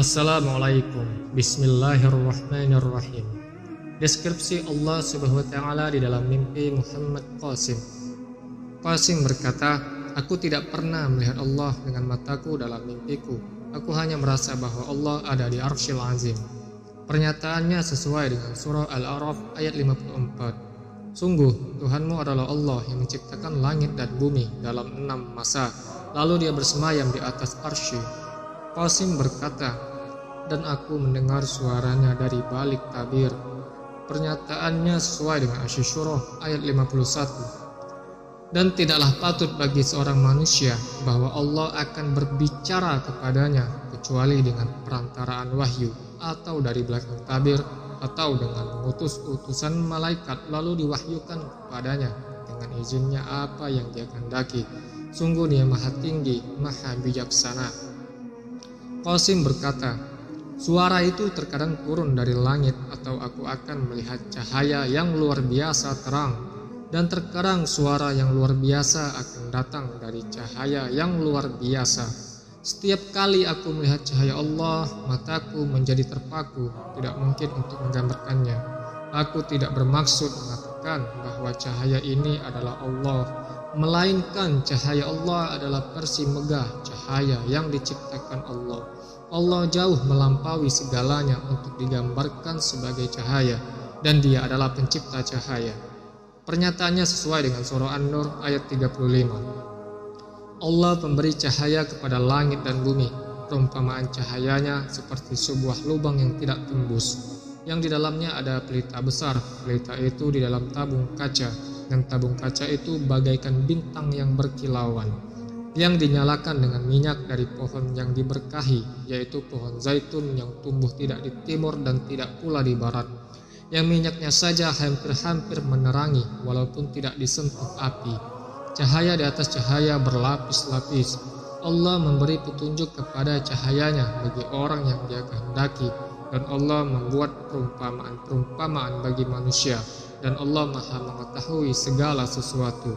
Assalamualaikum. Bismillahirrahmanirrahim. Deskripsi Allah Subhanahu wa Ta'ala di dalam mimpi Muhammad Qasim. Qasim berkata, "Aku tidak pernah melihat Allah dengan mataku dalam mimpiku. Aku hanya merasa bahwa Allah ada di Arsyil Azim." Pernyataannya sesuai dengan surah Al-A'raf ayat 54. Sungguh, Tuhanmu adalah Allah yang menciptakan langit dan bumi dalam 6 masa, lalu dia bersemayam di atas arsy. Qasim berkata, "Dan aku mendengar suaranya dari balik tabir." Pernyataannya sesuai dengan Asy-Syura ayat 51. Dan tidaklah patut bagi seorang manusia bahwa Allah akan berbicara kepadanya kecuali dengan perantaraan wahyu, atau dari belakang tabir, atau dengan mengutus utusan malaikat lalu diwahyukan kepadanya dengan izinnya apa yang dia kehendaki. Sungguh dia maha tinggi, maha bijaksana. Qasim berkata, "Suara itu terkadang turun dari langit, atau aku akan melihat cahaya yang luar biasa terang, dan terkadang suara yang luar biasa akan datang dari cahaya yang luar biasa. Setiap kali aku melihat cahaya Allah, mataku menjadi terpaku, tidak mungkin untuk menggambarkannya. Aku tidak bermaksud mengatakan bahwa cahaya ini adalah Allah, melainkan cahaya Allah adalah versi megah cahaya yang diciptakan Allah. Allah jauh melampaui segalanya untuk digambarkan sebagai cahaya, dan dia adalah pencipta cahaya." Pernyataannya sesuai dengan surah An-Nur ayat 35. Allah pemberi cahaya kepada langit dan bumi. Perumpamaan cahayanya seperti sebuah lubang yang tidak tembus, yang di dalamnya ada pelita besar. Pelita itu di dalam tabung kaca, dan tabung kaca itu bagaikan bintang yang berkilauan, yang dinyalakan dengan minyak dari pohon yang diberkahi, yaitu pohon zaitun yang tumbuh tidak di timur dan tidak pula di barat, yang minyaknya saja hampir-hampir menerangi walaupun tidak disentuh api. Cahaya di atas cahaya berlapis-lapis. Allah memberi petunjuk kepada cahayanya bagi orang yang dia kehendaki, dan Allah membuat perumpamaan-perumpamaan bagi manusia, dan Allah maha mengetahui segala sesuatu.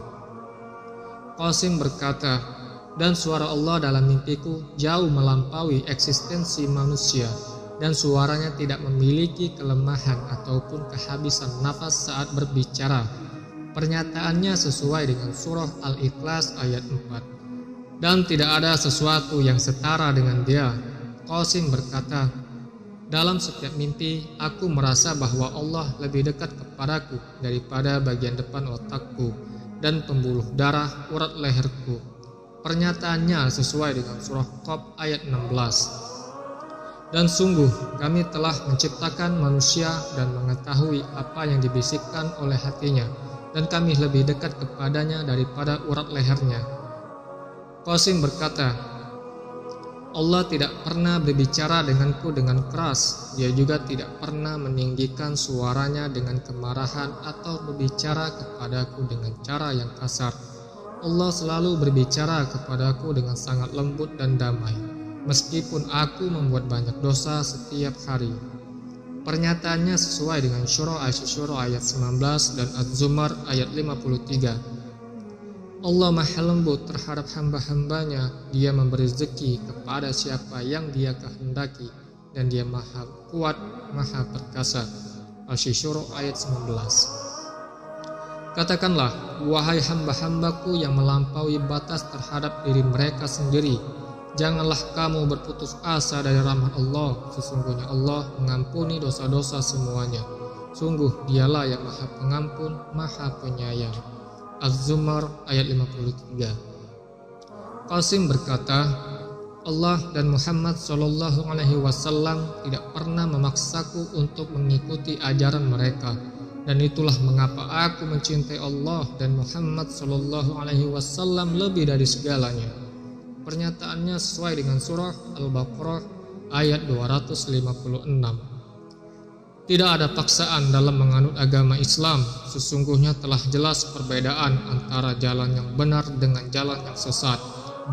Qasim berkata, "Dan suara Allah dalam mimpiku jauh melampaui eksistensi manusia, dan suaranya tidak memiliki kelemahan ataupun kehabisan nafas saat berbicara." Pernyataannya sesuai dengan surah Al-Ikhlas ayat 4. "Dan tidak ada sesuatu yang setara dengan dia." Qasim berkata, "Dalam setiap mimpi, aku merasa bahwa Allah lebih dekat kepadaku daripada bagian depan otakku dan pembuluh darah urat leherku." Pernyataannya sesuai dengan surah Qaf ayat 16. "Dan sungguh kami telah menciptakan manusia dan mengetahui apa yang dibisikkan oleh hatinya, dan kami lebih dekat kepadanya daripada urat lehernya." Qasim berkata, "Allah tidak pernah berbicara denganku dengan keras. Dia juga tidak pernah meninggikan suaranya dengan kemarahan atau berbicara kepadaku dengan cara yang kasar. Allah selalu berbicara kepadaku dengan sangat lembut dan damai, meskipun aku membuat banyak dosa setiap hari." Pernyataannya sesuai dengan surah Asy-Syura ayat 19 dan Az-Zumar ayat 53. Allah maha lembut terhadap hamba-hambanya. Dia memberi rezeki kepada siapa yang dia kehendaki, dan dia maha kuat, maha perkasa. Asy-Syura ayat 19. "Katakanlah, wahai hamba-hambaku yang melampaui batas terhadap diri mereka sendiri, janganlah kamu berputus asa dari rahmat Allah. Sesungguhnya Allah mengampuni dosa-dosa semuanya. Sungguh dialah yang maha pengampun, maha penyayang." Az-Zumar ayat 53. Qasim berkata, "Allah dan Muhammad SAW tidak pernah memaksaku untuk mengikuti ajaran mereka, dan itulah mengapa aku mencintai Allah dan Muhammad SAW lebih dari segalanya." Pernyataannya sesuai dengan surah Al-Baqarah ayat 256. Tidak ada paksaan dalam menganut agama Islam. Sesungguhnya telah jelas perbedaan antara jalan yang benar dengan jalan yang sesat.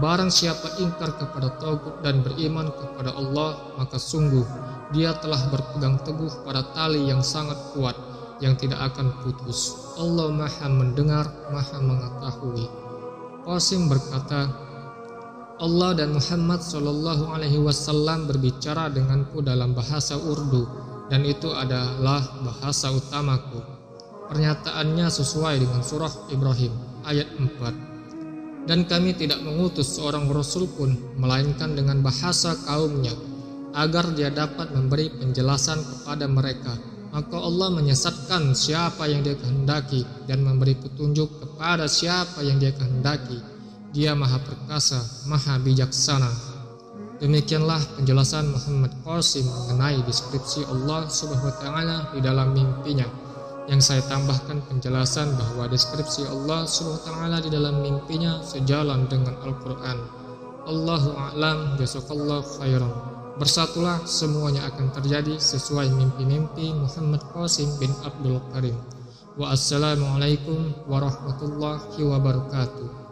Barang siapa ingkar kepada Tagut dan beriman kepada Allah, maka sungguh dia telah berpegang teguh pada tali yang sangat kuat, yang tidak akan putus. Allah maha mendengar, maha mengetahui. Qasim berkata, Allah dan Muhammad Shallallahu Alaihi Wasallam berbicara denganku dalam bahasa Urdu, dan itu adalah bahasa utamaku. Pernyataannya sesuai dengan surah Ibrahim ayat 4. Dan kami tidak mengutus seorang rasul pun melainkan dengan bahasa kaumnya, agar dia dapat memberi penjelasan kepada mereka. Maka Allah menyesatkan siapa yang dia kehendaki dan memberi petunjuk kepada siapa yang dia kehendaki. Dia maha perkasa, maha bijaksana. Demikianlah penjelasan Muhammad Qasim mengenai deskripsi Allah Subhanahu wa Ta'ala di dalam mimpinya. Yang saya tambahkan penjelasan bahwa deskripsi Allah Subhanahu wa Ta'ala di dalam mimpinya sejalan dengan Al-Quran. Allahu a'lam, jazakallahu khairan. Bersatulah, semuanya akan terjadi sesuai mimpi-mimpi Muhammad Qasim bin Abdul Karim. Wassalamualaikum warahmatullahi wabarakatuh.